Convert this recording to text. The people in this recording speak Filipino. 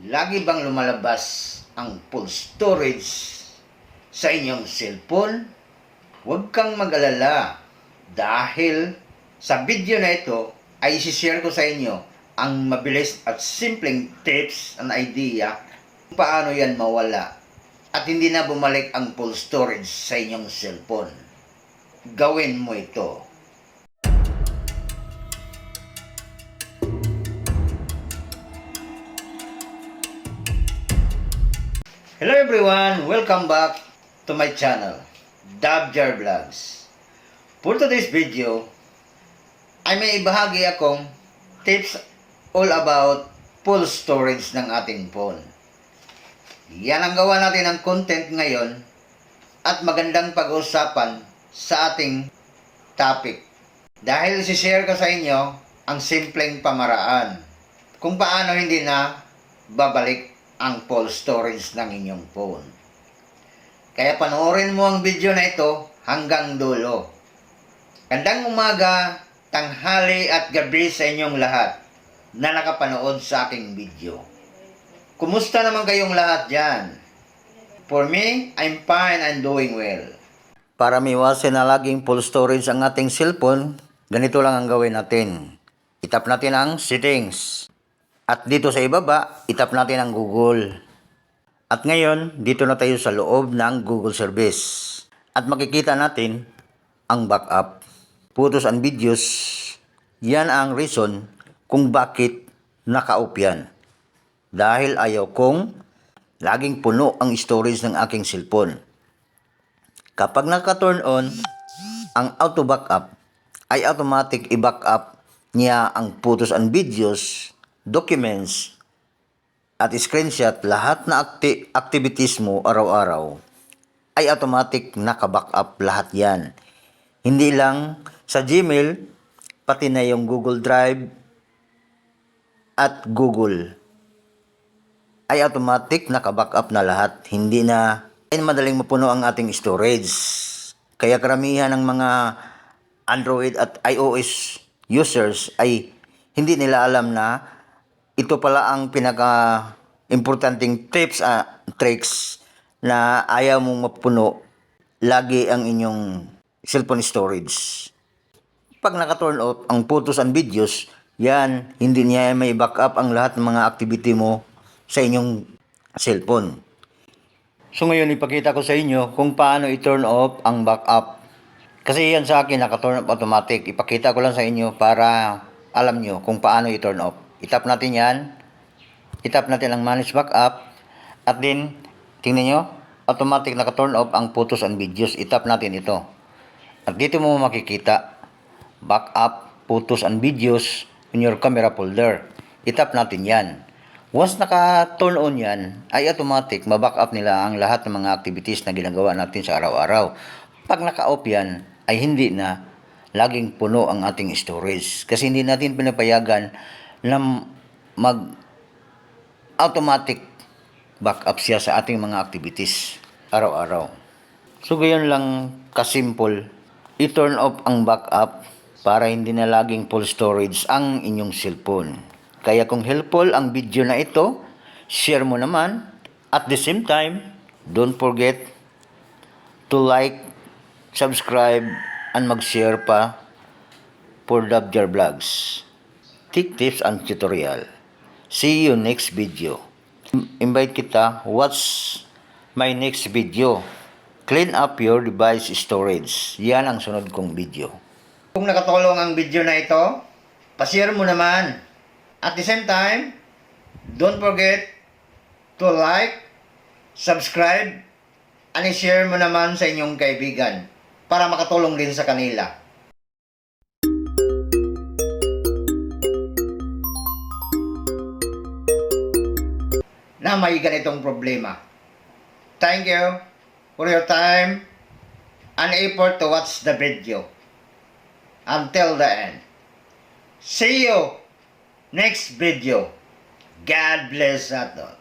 Lagi bang lumalabas ang full storage sa inyong cellphone? Huwag kang mag-alala dahil sa video na ito ay isi-share ko sa inyo ang mabilis at simpleng tips and idea kung paano yan mawala at hindi na bumalik ang full storage sa inyong cellphone. Gawin mo ito. Hello everyone! Welcome back to my channel, Dabjar Vlogs. For today's video, ay may ibahagi akong tips all about full storage ng ating phone. Yan ang gawa natin ng content ngayon at magandang pag-usapan sa ating topic. Dahil isi-share ko sa inyo ang simpleng pamaraan kung paano hindi na babalik ang full storage ng inyong phone. Kaya panoorin mo ang video na ito hanggang dulo. Gandang umaga, tanghali at gabi sa inyong lahat na nakapanood sa aking video. Kumusta naman kayong lahat dyan? For me, I'm fine and doing well. Para miwasan na laging full storage ang ating cellphone, ganito lang ang gawin natin. Itap natin ang settings. At dito sa ibaba, itap natin ang Google. At ngayon, dito na tayo sa loob ng Google service. At makikita natin ang backup. Photos and videos, yan ang reason kung bakit naka-off yan. Dahil ayaw kong laging puno ang storage ng aking cellphone. Kapag naka-turn on, ang auto backup ay automatic i-backup niya ang photos and videos, documents, at screenshot, lahat na activities mo araw-araw ay automatic naka-backup lahat yan. Hindi lang sa Gmail, pati na yung Google Drive at Google ay automatic naka-backup na lahat. Hindi na madaling mapuno ang ating storage. Kaya karamihan ng mga Android at iOS users ay hindi nila alam na ito pala ang pinaka-importanting tips at tricks na ayaw mong mapuno lagi ang inyong cellphone storage. Pag naka-turn off ang photos and videos, yan, hindi niya may backup ang lahat ng mga activity mo sa inyong cellphone. So ngayon, ipakita ko sa inyo kung paano i-turn off ang backup. Kasi yan sa akin, naka-turn off automatic. Ipakita ko lang sa inyo para alam nyo kung paano i-turn off. Itap natin yan. Itap natin ang manage backup. At then, tingnan nyo, automatic naka-turn off ang photos and videos. Itap natin ito. At dito mo makikita, backup, photos and videos in your camera folder. Itap natin yan. Once naka-turn on yan, ay automatic, mabackup nila ang lahat ng mga activities na ginagawa natin sa araw-araw. Pag naka-off yan, ay hindi na laging puno ang ating storage. Kasi hindi natin pinapayagan na mag-automatic backup siya sa ating mga activities araw-araw. So, gayon lang kasimple, i-turn off ang backup para hindi na laging full storage ang inyong cellphone. Kaya kung helpful ang video na ito, share mo naman. At the same time, don't forget to like, subscribe, and mag-share pa for Dabjar Vlogs. Tips and tutorial. See you next video. Invite kita watch my next video. Clean up your device storage. Yan ang sunod kong video. Kung nakatulong ang video na ito, pa-share mo naman. At the same time, don't forget to like, subscribe, and share mo naman sa inyong kaibigan para makatulong din sa kanila. Na may ganitong problema. Thank you for your time and effort to watch the video until the end. See you next video. God bless us all.